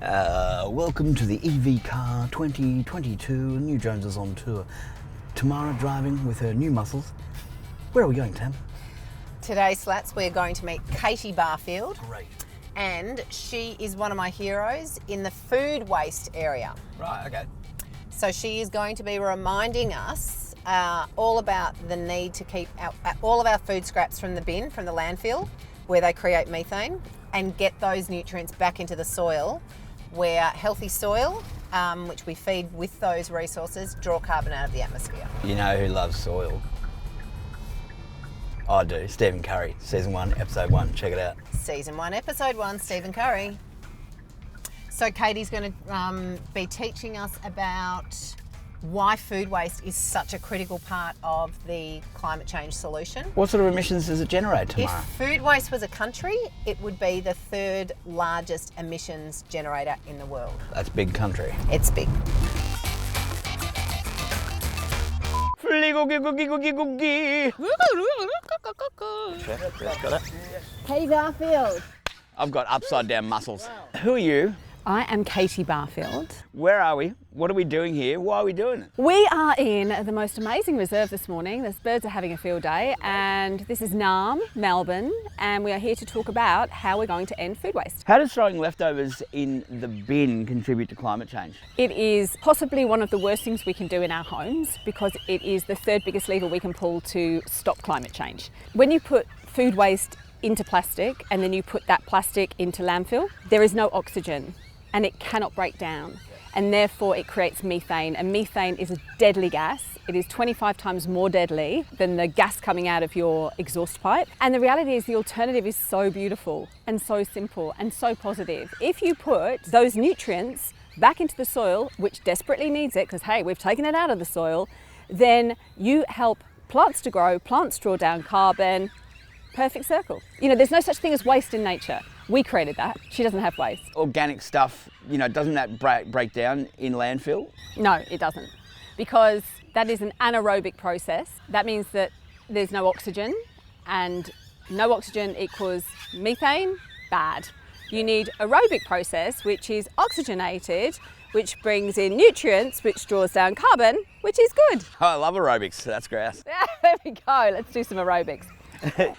Welcome to the EV Car 2022. New Jones is on tour. Tamara driving with her new muscles. Where are we going, Tam? Today, Slats, we're going to meet KATY Barfield. Great. And she is one of my heroes in the food waste area. Right, okay. So she is going to be reminding us all about the need to keep all of our food scraps from the bin, from the landfill, where they create methane, and get those nutrients back into the soil, where healthy soil, which we feed with those resources, draw carbon out of the atmosphere. You know who loves soil? I do. Stephen Curry, Season 1, Episode 1. Check it out. Season 1, Episode 1, Stephen Curry. So Katie's going to be teaching us about why food waste is such a critical part of the climate change solution. What sort of emissions does it generate, Tamara? If food waste was a country, it would be the third largest emissions generator in the world. That's big country. It's big. KATY Barfield. I've got upside down muscles. Who are you? I am KATY Barfield. Where are we? What are we doing here? Why are we doing it? We are in the most amazing reserve this morning. The birds are having a field day, and this is Naarm, Melbourne, and we are here to talk about how we're going to end food waste. How does throwing leftovers in the bin contribute to climate change? It is possibly one of the worst things we can do in our homes because it is the third biggest lever we can pull to stop climate change. When you put food waste into plastic and then you put that plastic into landfill, there is no oxygen and it cannot break down. And therefore it creates methane, and methane is a deadly gas. It is 25 times more deadly than the gas coming out of your exhaust pipe. And the reality is the alternative is so beautiful and so simple and so positive. If you put those nutrients back into the soil, which desperately needs it, because hey, we've taken it out of the soil, then you help plants to grow, plants draw down carbon. Perfect circle. You know, there's no such thing as waste in nature. We created that. She doesn't have waste. Organic stuff, you know, doesn't that break down in landfill? No, it doesn't. Because that is an anaerobic process. That means that there's no oxygen, and no oxygen equals methane, bad. You need aerobic process, which is oxygenated, which brings in nutrients, which draws down carbon, which is good. Oh, I love aerobics, so that's grouse. There we go, let's do some aerobics.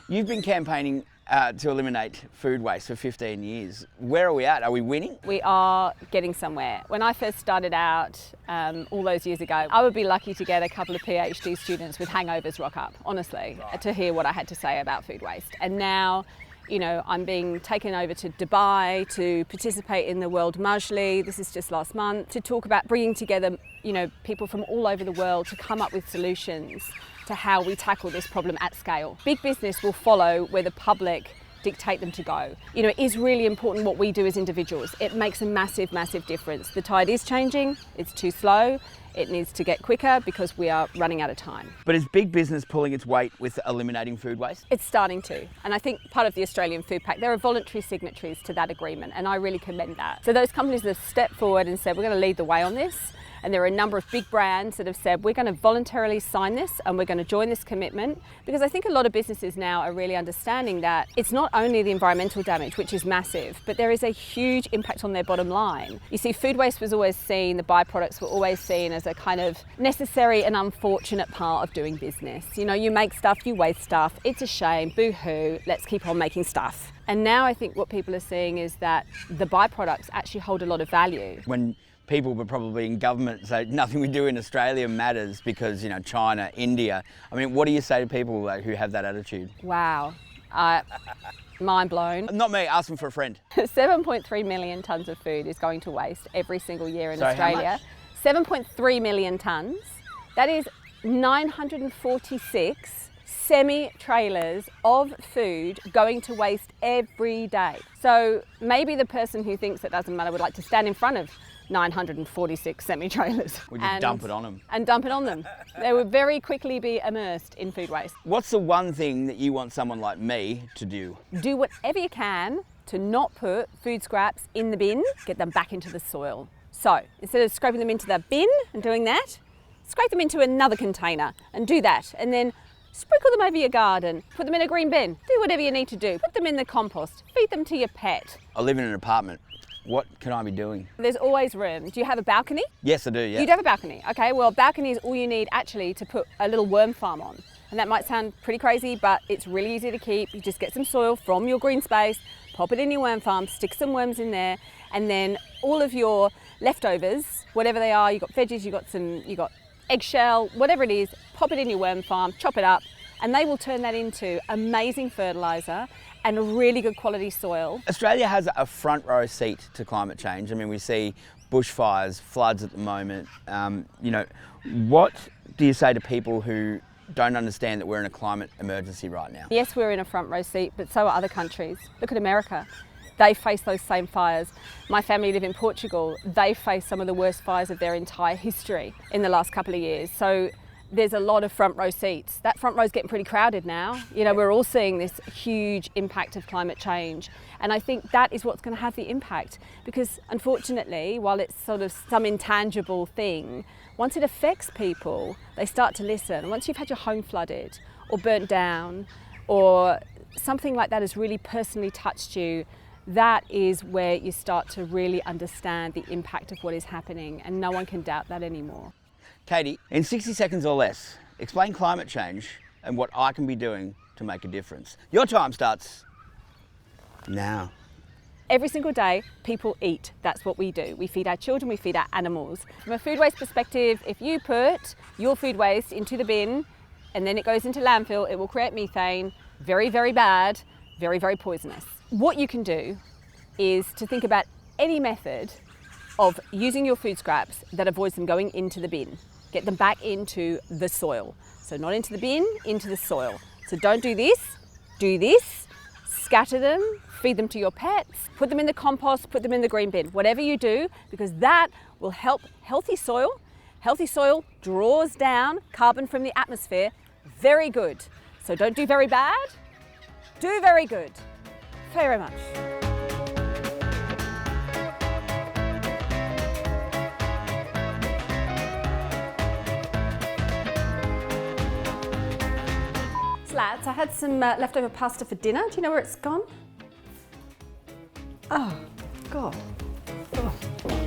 You've been campaigning to eliminate food waste for 15 years. Where are we at? Are we winning? We are getting somewhere. When I first started out all those years ago, I would be lucky to get a couple of PhD students with hangovers rock up, honestly, to hear what I had to say about food waste. And now, you know, I'm being taken over to Dubai to participate in the World Majlis. This is just last month, to talk about bringing together, you know, people from all over the world to come up with solutions to how we tackle this problem at scale. Big business will follow where the public dictate them to go. You know, it is really important what we do as individuals. It makes a massive, massive difference. The tide is changing, it's too slow, it needs to get quicker because we are running out of time. But is big business pulling its weight with eliminating food waste? It's starting to, and I think part of the Australian Food Pact, there are voluntary signatories to that agreement, and I really commend that. So those companies that have stepped forward and said, we're going to lead the way on this, and there are a number of big brands that have said, we're going to voluntarily sign this and we're going to join this commitment, because I think a lot of businesses now are really understanding that it's not only the environmental damage, which is massive, but there is a huge impact on their bottom line. You see, food waste was always seen, the byproducts were always seen as a kind of necessary and unfortunate part of doing business. You know, you make stuff, you waste stuff, it's a shame, boo-hoo, let's keep on making stuff. And now I think what people are seeing is that the byproducts actually hold a lot of value. When people were probably in government say nothing we do in Australia matters because, you know, China, India. I mean, what do you say to people who have that attitude? Wow, mind blown. Not me, asking for a friend. 7.3 million tonnes of food is going to waste every single year in Sorry, Australia. 7.3 million tonnes. That is 946 semi-trailers of food going to waste every day. So maybe the person who thinks it doesn't matter would like to stand in front of 946 semi-trailers. We just dump it on them. And dump it on them. They would very quickly be immersed in food waste. What's the one thing that you want someone like me to do? Do whatever you can to not put food scraps in the bin, get them back into the soil. So instead of scraping them into the bin and doing that, scrape them into another container and do that. And then sprinkle them over your garden, put them in a green bin, do whatever you need to do. Put them in the compost, feed them to your pet. I live in an apartment. what can I be doing? There's always room. Do you have a balcony? Yes, I do, yeah. You do have a balcony, okay. Well, balcony is all you need actually to put a little worm farm on. And that might sound pretty crazy, but it's really easy to keep. You just get some soil from your green space, pop it in your worm farm, stick some worms in there, and then all of your leftovers, whatever they are, you've got veggies, you got eggshell, whatever it is, pop it in your worm farm, chop it up, and they will turn that into amazing fertiliser and a really good quality soil. Australia has a front row seat to climate change. I mean, we see bushfires, floods at the moment. You know, what do you say to people who don't understand that we're in a climate emergency right now? Yes, we're in a front row seat, but so are other countries. Look at America. They face those same fires. My family live in Portugal. They face some of the worst fires of their entire history in the last couple of years. So there's a lot of front row seats. That front row's getting pretty crowded now. You know, we're all seeing this huge impact of climate change. And I think that is what's going to have the impact, because unfortunately, while it's sort of some intangible thing, once it affects people, they start to listen. Once you've had your home flooded or burnt down or something like that has really personally touched you, that is where you start to really understand the impact of what is happening, and no one can doubt that anymore. Katie, in 60 seconds or less, explain climate change and what I can be doing to make a difference. Your time starts now. Every single day, people eat. That's what we do. We feed our children, we feed our animals. From a food waste perspective, if you put your food waste into the bin and then it goes into landfill, it will create methane. Very, very bad, very, very poisonous. What you can do is to think about any method of using your food scraps that avoids them going into the bin. Get them back into the soil. So not into the bin, into the soil. So don't do this, do this, scatter them, feed them to your pets, put them in the compost, put them in the green bin, whatever you do, because that will help healthy soil. Healthy soil draws down carbon from the atmosphere. Very good. So don't do very bad, do very good. Very much. Lads, I had some leftover pasta for dinner. Do you know where it's gone? Oh, God. Oh.